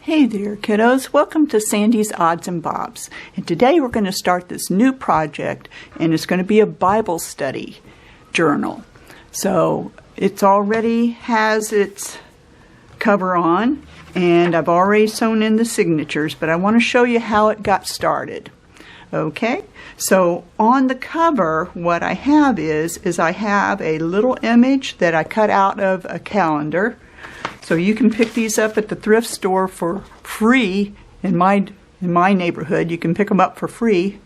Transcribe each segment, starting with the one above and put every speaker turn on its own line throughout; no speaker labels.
Hey there, kiddos. Welcome to Sandy's Odds and Bobs. And today we're going to start this new project, and it's going to be a Bible study journal. So it's already has its cover on, and I've already sewn in the signatures, but I want to show you how it got started. Okay, so on the cover, what I have is I have a little image that I cut out of a calendar. So you can pick these up at the thrift store for free. In my neighborhood, you can pick them up for free.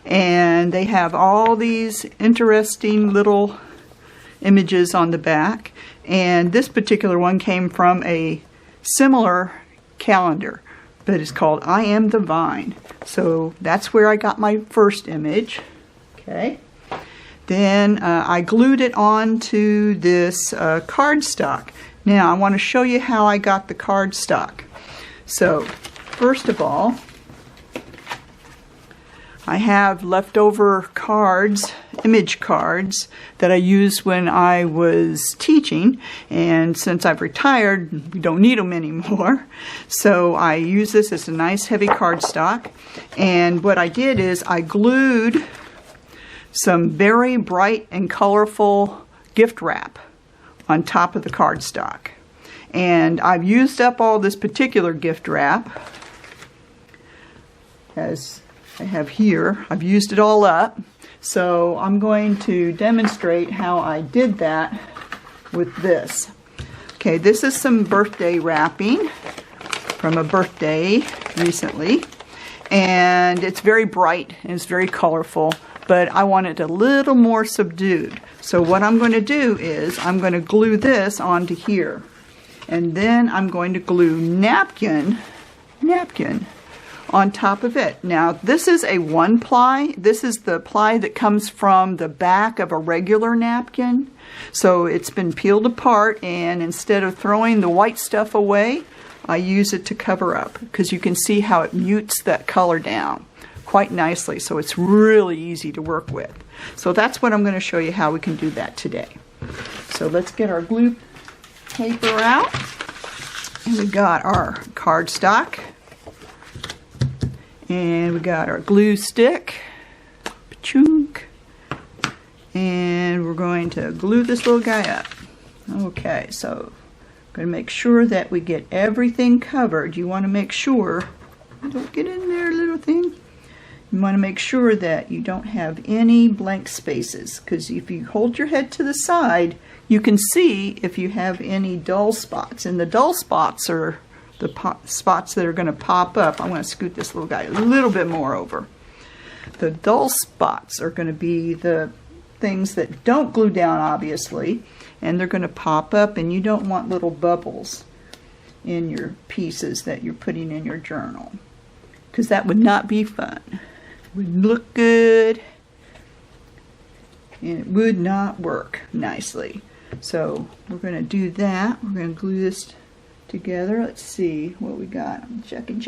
And they have all these interesting little images on the back. And this particular one came from a similar calendar, but it's called I Am the Vine. So that's where I got my first image. Okay. Then I glued it onto this cardstock. Now, I want to show you how I got the cardstock. So, first of all, I have leftover cards, image cards, that I used when I was teaching. And since I've retired, we don't need them anymore. So, I use this as a nice heavy cardstock. And what I did is I glued some very bright and colorful gift wrap on top of the cardstock. And I've used up all this particular gift wrap, as I have here. I've used it all up. So I'm going to demonstrate how I did that with this. Okay, this is some birthday wrapping from a birthday recently. And it's very bright and it's very colorful, but I want it a little more subdued. So what I'm going to do is I'm going to glue this onto here. And then I'm going to glue napkin on top of it. Now this is a one ply. This is the ply that comes from the back of a regular napkin. So it's been peeled apart, and instead of throwing the white stuff away, I use it to cover up, because you can see how it mutes that color down quite nicely. So it's really easy to work with. So that's what I'm going to show you how we can do that today. So let's get our glue paper out. And we got our cardstock. And we got our glue stick. Chunk. And we're going to glue this little guy up. Okay, so I'm going to make sure that we get everything covered. You want to make sure, don't get in there, little thing. You want to make sure that you don't have any blank spaces, because if you hold your head to the side, you can see if you have any dull spots. And the dull spots are the spots that are going to pop up. I'm going to scoot this little guy a little bit more over. The dull spots are going to be the things that don't glue down, obviously, and they're going to pop up, and you don't want little bubbles in your pieces that you're putting in your journal, because that would not be fun. Would look good, and it would not work nicely. So we're going to do that. We're going to glue this together. Let's see what we got. I'm checking.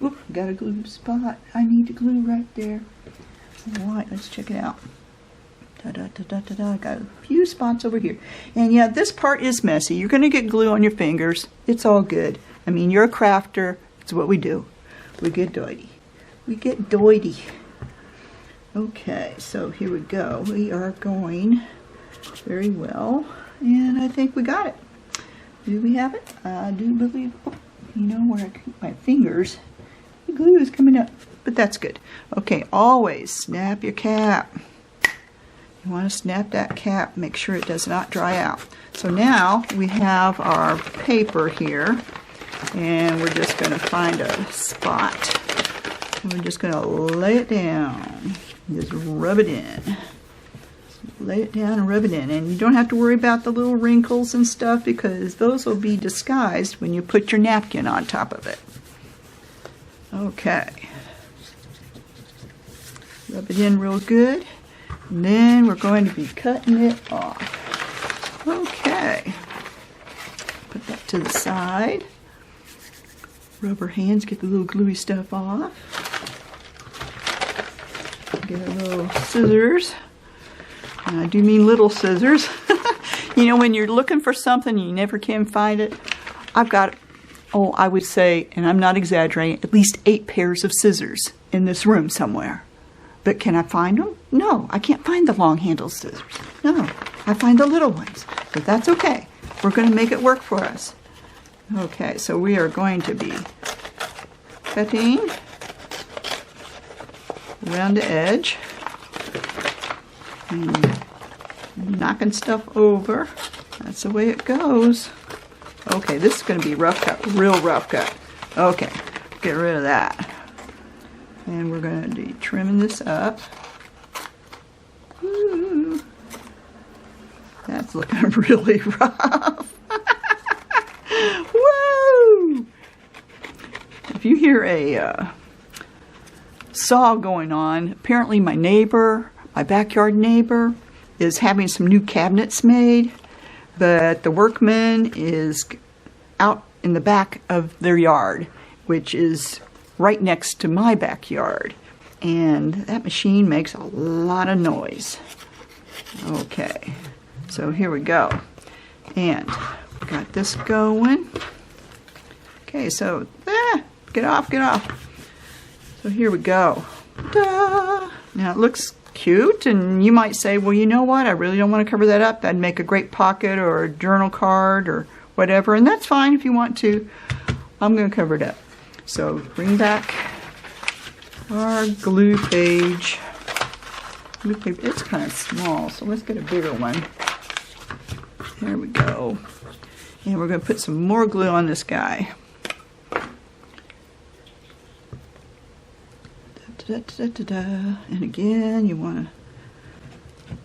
Oop, got a glue spot. I need to glue right there. All right, let's check it out. I got a few spots over here. And yeah, this part is messy. You're going to get glue on your fingers. It's all good. I mean, you're a crafter. It's what we do. We get doity. Okay, so here we go. We are going very well, and I think we got it. Do we have it? I do believe. Oh, you know where I keep my fingers. The glue is coming up, but that's good. Okay, always snap your cap. You want to snap that cap. Make sure it does not dry out. So now we have our paper here, and we're just going to find a spot. We're just going to lay it down. Just rub it in. Lay it down and rub it in. And you don't have to worry about the little wrinkles and stuff, because those will be disguised when you put your napkin on top of it. Okay. Rub it in real good. And then we're going to be cutting it off. Okay. Put that to the side. Rub our hands, get the little gluey stuff off. Get a little scissors. And I do mean little scissors. You know, when you're looking for something, you never can find it. I've got oh, I would say, and I'm not exaggerating, at least 8 pairs of scissors in this room somewhere. But can I find them? No, I can't find the long handle scissors. No, I find the little ones. But that's okay. We're going to make it work for us. Okay, so we are going to be cutting around the edge and knocking stuff over. That's the way it goes. Okay, this is going to be rough cut, real rough cut. Okay, get rid of that. And we're going to be trimming this up. Ooh, that's looking really rough. Woo! If you hear a saw going on, apparently my neighbor, my backyard neighbor, is having some new cabinets made, but the workman is out in the back of their yard, which is right next to my backyard, and that machine makes a lot of noise. Okay, so here we go, and we got this going. Okay, so get off. So here we go. Ta-da! Now it looks cute, and you might say, well, you know what, I really don't want to cover that up. That'd make a great pocket or a journal card or whatever, and that's fine if you want to. I'm going to cover it up. So bring back our glue page. Glue paper, it's kind of small, so let's get a bigger one. There we go. And we're going to put some more glue on this guy. And again, you want to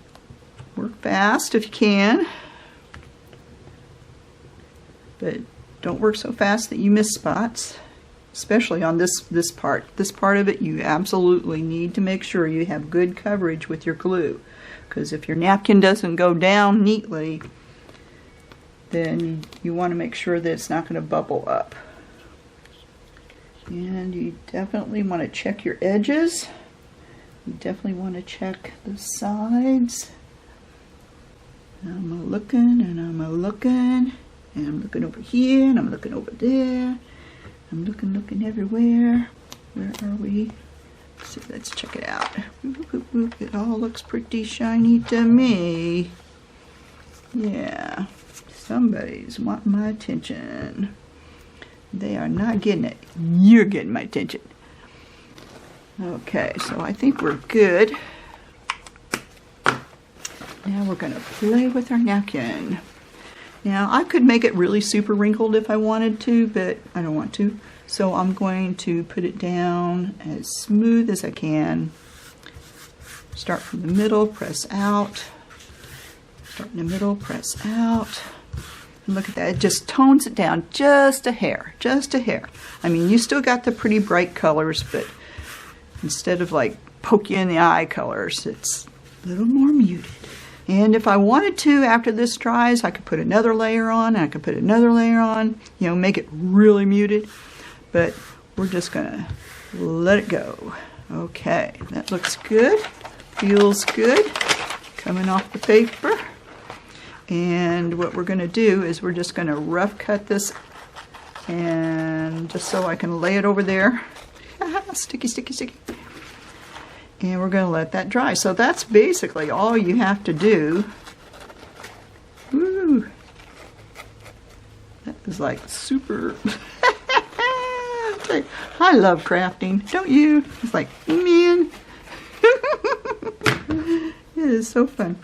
work fast if you can, but don't work so fast that you miss spots, especially on this part. This part of it, you absolutely need to make sure you have good coverage with your glue, because if your napkin doesn't go down neatly, then you want to make sure that it's not going to bubble up. And you definitely want to check your edges. You definitely want to check the sides. I'm looking and I'm looking. And I'm looking over here and I'm looking over there. I'm looking everywhere. Where are we? So let's check it out. It all looks pretty shiny to me. Yeah, somebody's wanting my attention. They are not getting it. You're getting my attention. Okay, so I think we're good. Now we're going to play with our napkin. Now I could make it really super wrinkled if I wanted to, but I don't want to. So I'm going to put it down as smooth as I can. Start from the middle, press out. Start in the middle, press out. And look at that, it just tones it down just a hair, just a hair. I mean, you still got the pretty bright colors, but instead of like poke you in the eye colors, it's a little more muted. And if I wanted to, after this dries, I could put another layer on, and I could put another layer on, you know, make it really muted. But we're just gonna let it go. Okay, that looks good, feels good, coming off the paper. And what we're going to do is we're just going to rough cut this, and just so I can lay it over there. Sticky, sticky, sticky. And we're going to let that dry. So that's basically all you have to do. Woo! That is like super. I love crafting, don't you? It's like, man. It is so fun.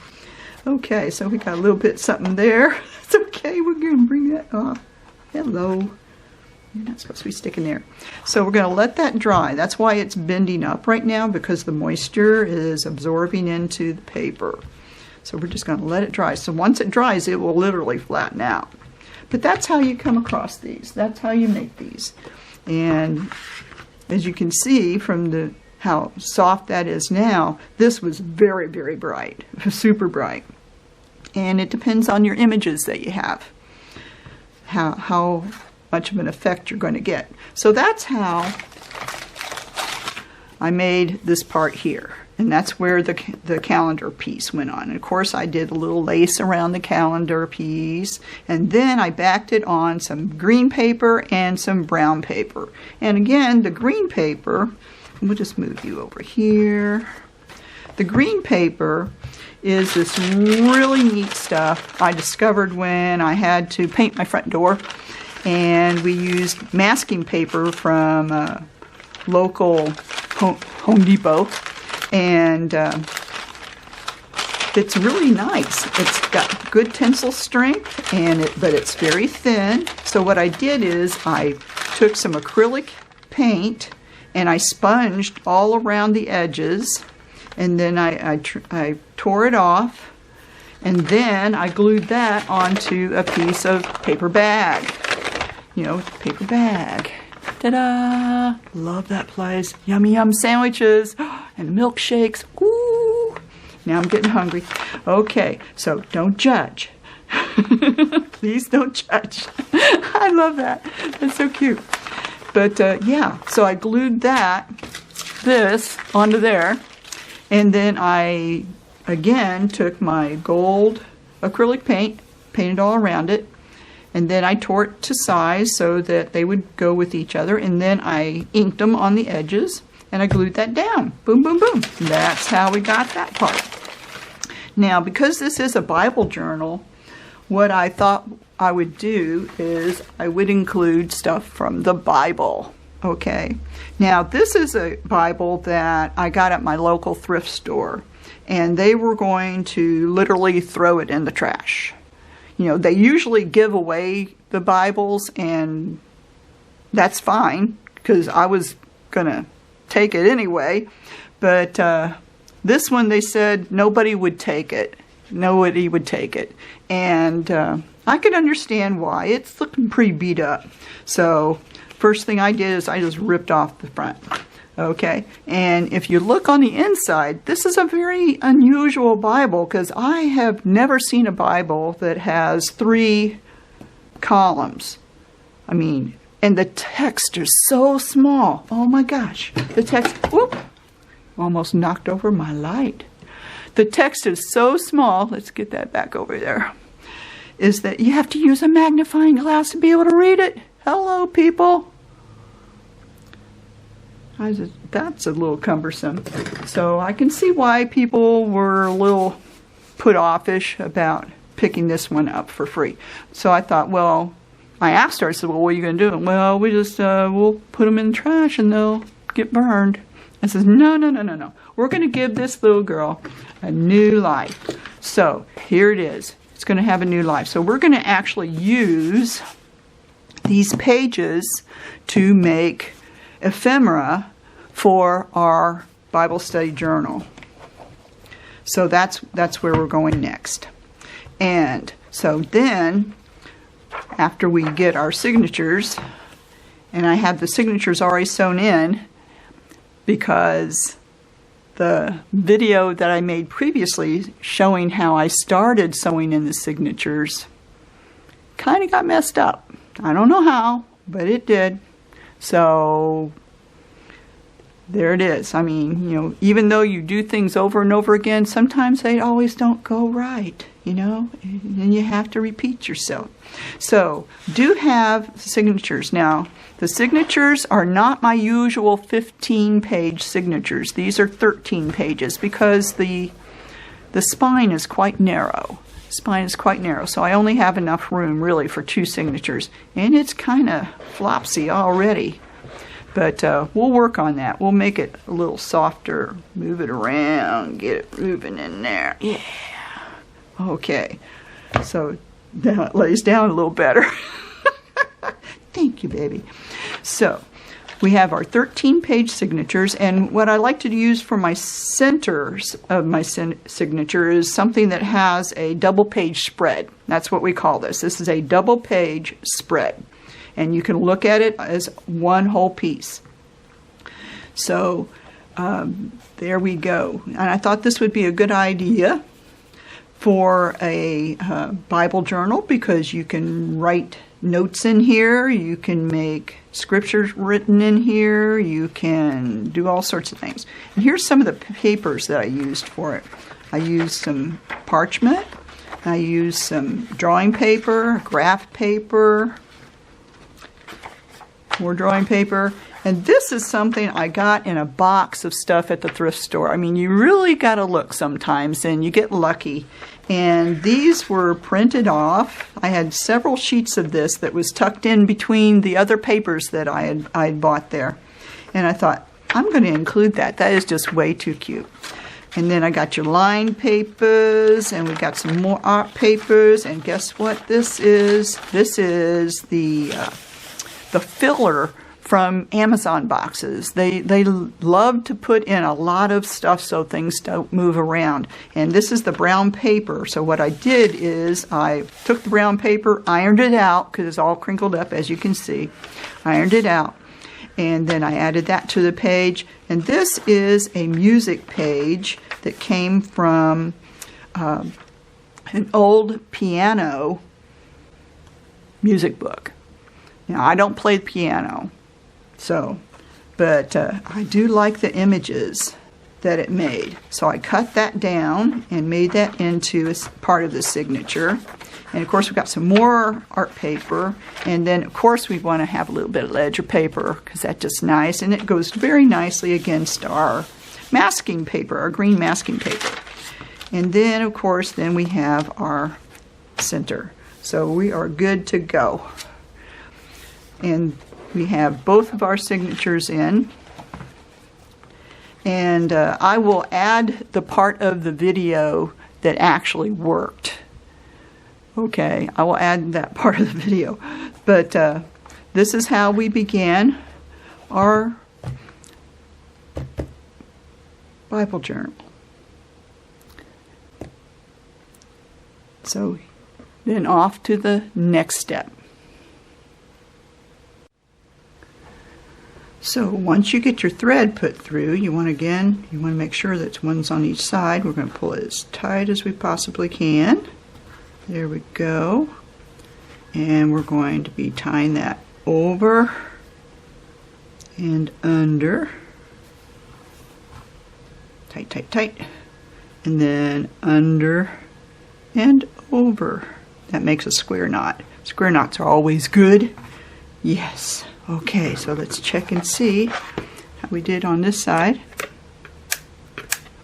Okay, so we got a little bit something there. It's okay, we're going to bring that off. Hello. You're not supposed to be sticking there. So we're going to let that dry. That's why it's bending up right now, because the moisture is absorbing into the paper. So we're just going to let it dry. So once it dries, it will literally flatten out. But that's how you come across these. That's how you make these. And as you can see from how soft that is now, this was very, very bright, super bright. And it depends on your images that you have, how much of an effect you're going to get. So that's how I made this part here. And that's where the calendar piece went on. And of course, I did a little lace around the calendar piece. And then I backed it on some green paper and some brown paper. And again, the green paper, we'll just move you over here. The green paper is this really neat stuff I discovered when I had to paint my front door. And we used masking paper from local Home Depot. And it's really nice. It's got good tensile strength, but it's very thin. So what I did is I took some acrylic paint and I sponged all around the edges, and then I tore it off, and then I glued that onto a piece of paper bag. You know, paper bag. Ta-da! Love that place. Yummy yum sandwiches and milkshakes. Ooh! Now I'm getting hungry. Okay, so don't judge. Please don't judge. I love that. That's so cute. But yeah, so I glued this onto there, and then I again took my gold acrylic paint, painted all around it. And then I tore it to size so that they would go with each other. And then I inked them on the edges. And I glued that down. Boom, boom, boom. That's how we got that part. Now, because this is a Bible journal, what I thought I would do is I would include stuff from the Bible. Okay. Now, this is a Bible that I got at my local thrift store. And they were going to literally throw it in the trash. You know, they usually give away the Bibles, and that's fine, because I was going to take it anyway. But this one, they said nobody would take it. Nobody would take it. And I could understand why. It's looking pretty beat up. So first thing I did is I just ripped off the front. Okay, and if you look on the inside, this is a very unusual Bible, because I have never seen a Bible that has 3 columns. I mean, and the text is so small. Oh my gosh, the text, whoop, almost knocked over my light. The text is so small, let's get that back over there, is that you have to use a magnifying glass to be able to read it. Hello, people. That's a little cumbersome. So I can see why people were a little put offish about picking this one up for free. So I thought, well, I asked her, I said, well, what are you going to do? Well, we just, we'll put them in the trash and they'll get burned. I says, no. We're going to give this little girl a new life. So here it is. It's going to have a new life. So we're going to actually use these pages to make ephemera for our Bible study journal. So that's where we're going next. And so then, after we get our signatures, and I have the signatures already sewn in, because the video that I made previously showing how I started sewing in the signatures kind of got messed up. I don't know how, but it did. So there it is. I mean, you know, even though you do things over and over again, sometimes they always don't go right, you know, and you have to repeat yourself. So do have signatures. Now, the signatures are not my usual 15-page signatures. These are 13 pages because the spine is quite narrow. Spine is quite narrow, so I only have enough room really for 2 signatures, and it's kind of flopsy already, but we'll work on that. We'll make it a little softer, move it around, get it moving in there. Yeah. Okay, so now it lays down a little better. Thank you, baby. So we have our 13-page signatures, and what I like to use for my centers of my signature is something that has a double-page spread. That's what we call this. This is a double-page spread, and you can look at it as one whole piece. So there we go. And I thought this would be a good idea for a Bible journal, because you can write notes in here. You can make scriptures written in here. You can do all sorts of things. And here's some of the papers that I used for it. I used some parchment. I used some drawing paper, graph paper, more drawing paper. And this is something I got in a box of stuff at the thrift store. I mean, you really got to look sometimes, and you get lucky. And these were printed off. I had several sheets of this that was tucked in between the other papers that I had bought there. And I thought, I'm going to include that. That is just way too cute. And then I got your line papers, and we got some more art papers. And guess what this is? This is the filler from Amazon boxes. They love to put in a lot of stuff so things don't move around. And this is the brown paper. So what I did is I took the brown paper, ironed it out, because it's all crinkled up, as you can see. Ironed it out. And then I added that to the page. And this is a music page that came from an old piano music book. Now, I don't play the piano, but I do like the images that it made. So I cut that down and made that into a part of the signature. And of course, we've got some more art paper. And then, of course, we want to have a little bit of ledger paper, because that's just nice. And it goes very nicely against our masking paper, our green masking paper. And then, of course, then we have our center. So we are good to go. And we have both of our signatures in. And I will add the part of the video that actually worked. Okay, I will add that part of the video. But this is how we began our Bible journal. So then off to the next step. So once you get your thread put through, you want to make sure that one's on each side. We're going to pull it as tight as we possibly can. There we go. And we're going to be tying that over and under. Tight, tight, tight. And then under and over. That makes a square knot. Square knots are always good. Yes. Okay, so let's check and see how we did on this side.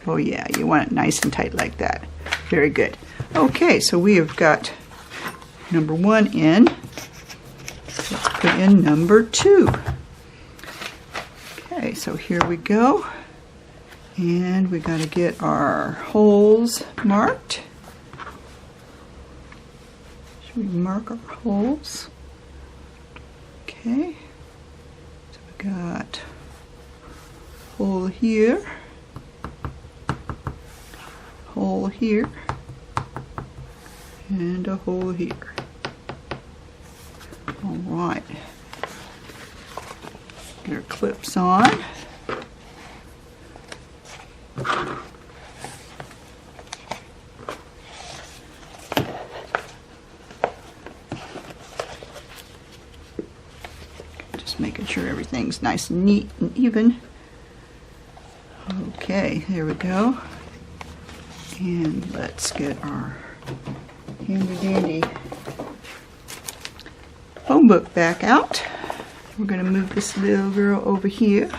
Oh yeah, you want it nice and tight like that. Very good. Okay, so we have got number 1 in. Let's put in number 2. Okay, so here we go. And we got to get our holes marked. Should we mark our holes? Okay. So we got hole here, hole here, and a hole here. All right. Get our clips on. Just making sure everything's nice and neat and even. Okay, there we go. And let's get our handy dandy phone book back out. We're going to move this little girl over here.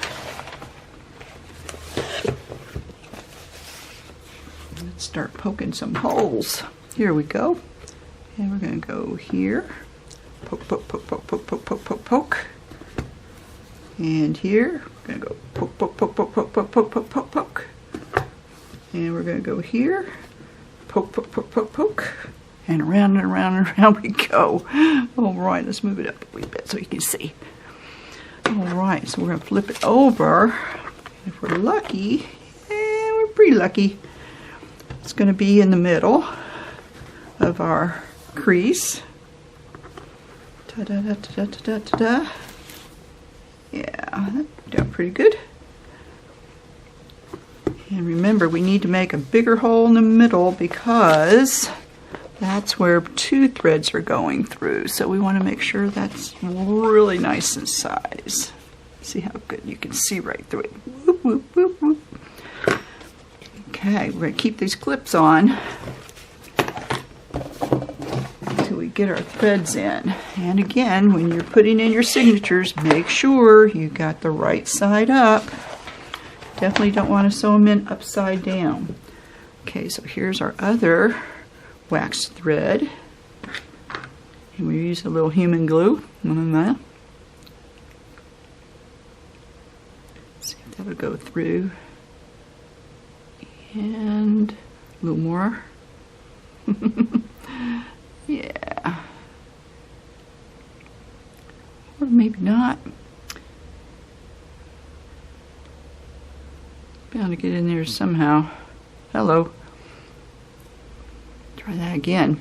Let's start poking some holes. Here we go. And we're going to go here. Poke, poke, poke, poke, poke, poke, poke, poke, poke. And here, we're going to go poke, poke, poke, poke, poke, poke, poke, poke, poke, poke. And we're going to go here. Poke, poke, poke, poke, poke. And around and around and around we go. All right, let's move it up a wee bit so you can see. All right, so we're going to flip it over. If we're lucky, and we're pretty lucky, it's going to be in the middle of our crease. Ta-da-da-da-da-da-da-da. Yeah, that done pretty good. And remember, we need to make a bigger hole in the middle because that's where 2 threads are going through. So we want to make sure that's really nice in size. See how good you can see right through it. Whoop, whoop, whoop, whoop. Okay, we're going to keep these clips on until we get our threads in. And again, when you're putting in your signatures, make sure you got the right side up. Definitely don't want to sew them in upside down. Okay, so here's our other wax thread. And we use a little human glue on that. See if that'll go through. And a little more. Yeah. Or maybe not. Bound to get in there somehow. Hello. Try that again.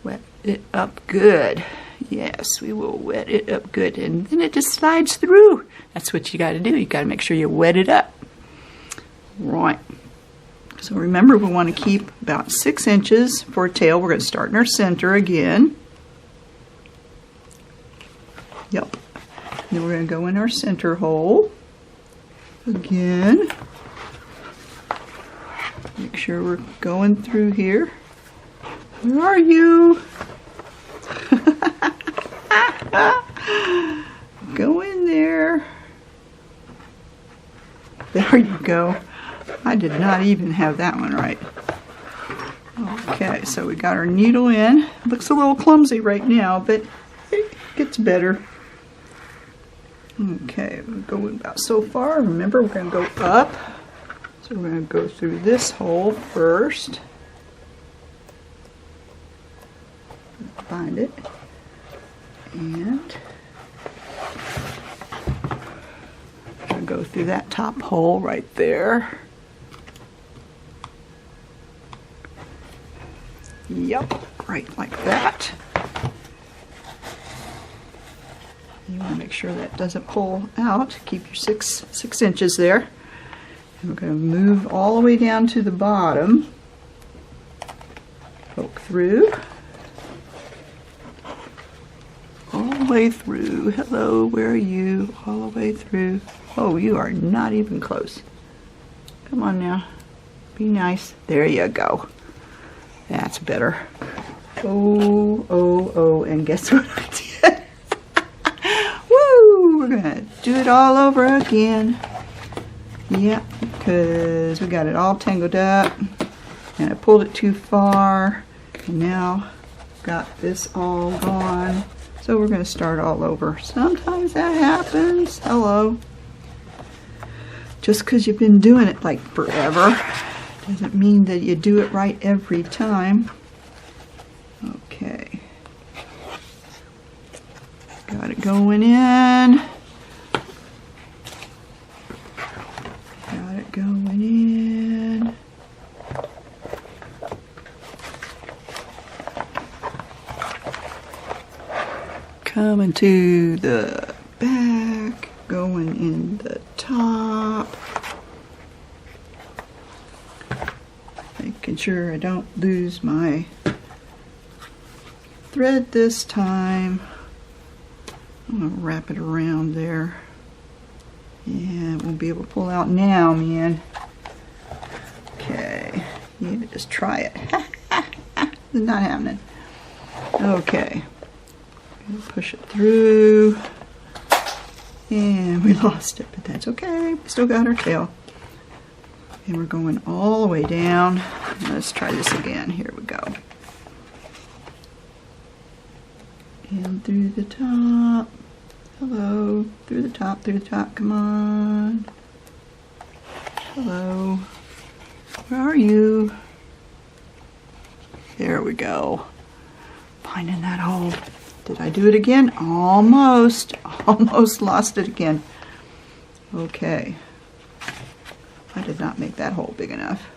Wet it up good. Yes, we will wet it up good. And then it just slides through. That's what you got to do. You got to make sure you wet it up. Right. So remember, we want to keep about 6 inches for a tail. We're going to start in our center again. Yep. Then we're going to go in our center hole again. Make sure we're going through here. Where are you? Go in there. There you go. I did not even have that one right. Okay, so we got our needle in. Looks a little clumsy right now, but it gets better. Okay, we're going about so far. Remember, we're going to go up. So we're going to go through this hole first. Find it. And we're going to go through that top hole right there. Yep, right like that. You want to make sure that doesn't pull out. Keep your six inches there. And we're going to move all the way down to the bottom. Poke through. All the way through. Hello, where are you? All the way through. Oh, you are not even close. Come on now. Be nice. There you go. That's better. Oh, oh, oh, and guess what I did? Woo! We're going to do it all over again. Yep, because we got it all tangled up, and I pulled it too far, and now got this all gone. So we're going to start all over. Sometimes that happens. Hello. Just because you've been doing it like forever doesn't mean that you do it right every time. Okay. Got it going in. Got it going in. Coming to the back, going in the top. Making sure I don't lose my thread this time. I'm going to wrap it around there. Yeah, it won't be able to pull out now, man. Okay, you need to just try it. It's not happening. Okay, push it through. And we lost it, but that's okay. We still got our tail. And we're going all the way down. Let's try this again. Here we go. And through the top. Hello. Through the top. Come on. Hello. Where are you? There we go. Finding that hole. Did I do it again? Almost. Almost lost it again. Okay. I did not make that hole big enough.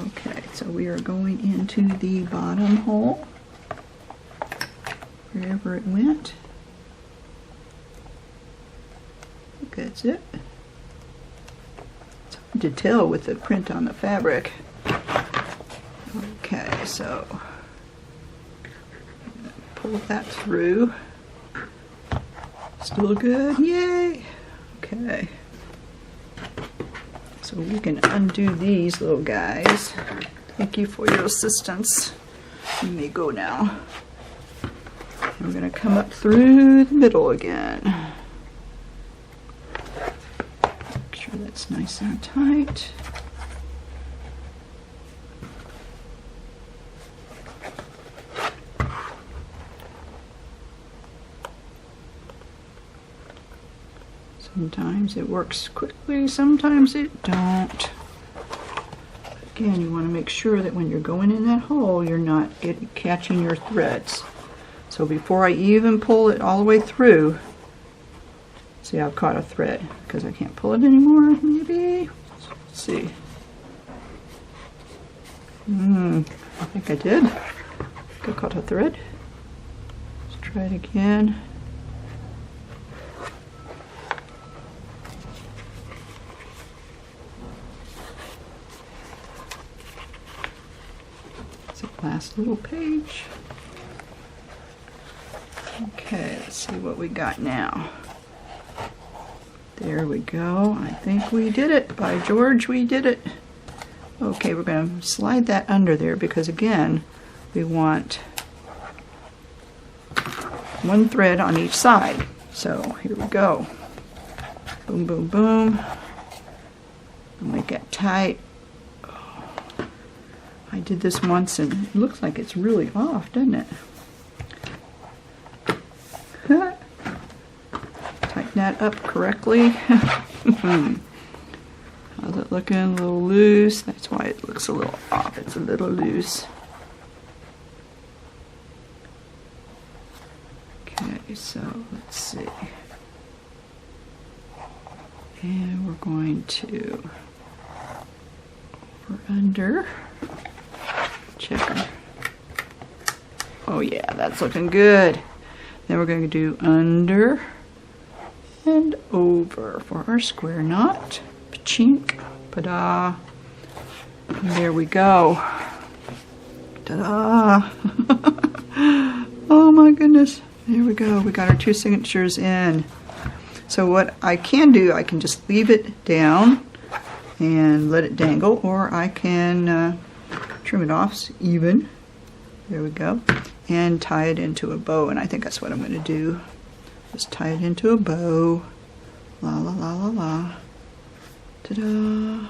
Okay, so we are going into the bottom hole, wherever it went. I think that's it. It's hard to tell with the print on the fabric. Okay, so pull that through. Still good, yay! Okay. So we can undo these little guys. Thank you for your assistance. You may go now. We're going to come up through the middle again. Make sure that's nice and tight. Sometimes it works quickly, sometimes it don't. Again, you want to make sure that when you're going in that hole, you're not catching your threads. So before I even pull it all the way through, see, I've caught a thread because I can't pull it anymore, maybe? Let's see. I think I did. I caught a thread. Let's try it again. Last little page. Okay, let's see what we got now. There we go. I think we did it. By George, we did it. Okay, we're going to slide that under there because, again, we want one thread on each side. So here we go. Boom, boom, boom. Make it tight. I did this once and it looks like it's really off, doesn't it? Tighten that up correctly. How's it looking? A little loose. That's why it looks a little off. It's a little loose. Okay, so let's see. And we're going to over under. Checker. Oh yeah, that's looking good. Then we're going to do under and over for our square knot. Pachink, pada. And there we go. Ta-da! Oh my goodness. There we go. We got our two signatures in. So what I can do, I can just leave it down and let it dangle, or I can trim it off even. There we go. And tie it into a bow, and I think that's what I'm going to do. Just tie it into a bow. La la la la la. Ta-da!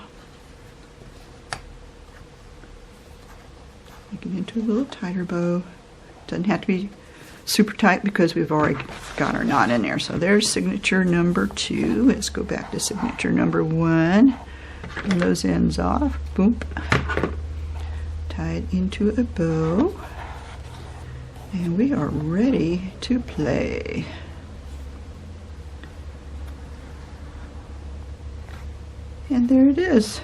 Make it into a little tighter bow. Doesn't have to be super tight because we've already got our knot in there. So there's signature number 2. Let's go back to signature number 1. Turn those ends off. Boom. Tie it into a bow. And we are ready to play. And there it is.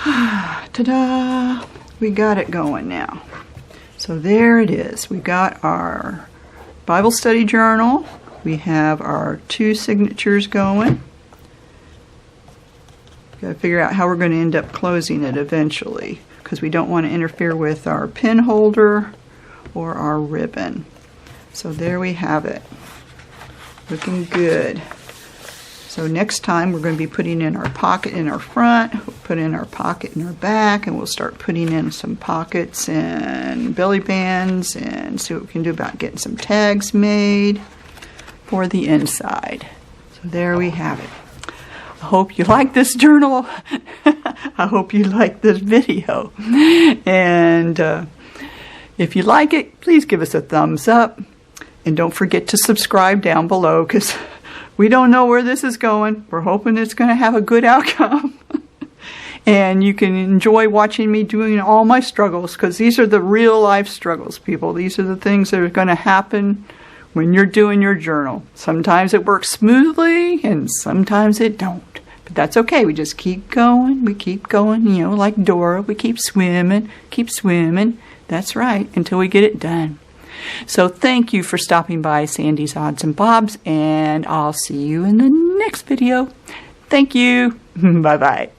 Ta-da! We got it going now. So there it is. We got our Bible study journal. We have our 2 signatures going. Got to figure out how we're going to end up closing it eventually, because we don't want to interfere with our pen holder or our ribbon. So there we have it. Looking good. So next time we're going to be putting in our pocket in our front, we'll put in our pocket in our back, and we'll start putting in some pockets and belly bands and see what we can do about getting some tags made for the inside. So there we have it. I hope you like this journal. I hope you like this video. And if you like it, please give us a thumbs up. And don't forget to subscribe down below, because we don't know where this is going. We're hoping it's going to have a good outcome. And you can enjoy watching me doing all my struggles, because these are the real life struggles, people. These are the things that are going to happen when you're doing your journal. Sometimes it works smoothly and sometimes it don't. But that's okay. We just keep going. We keep going, you know, like Dora. We keep swimming, keep swimming. That's right, until we get it done. So thank you for stopping by Sandy's Odds and Bobs, and I'll see you in the next video. Thank you. Bye-bye.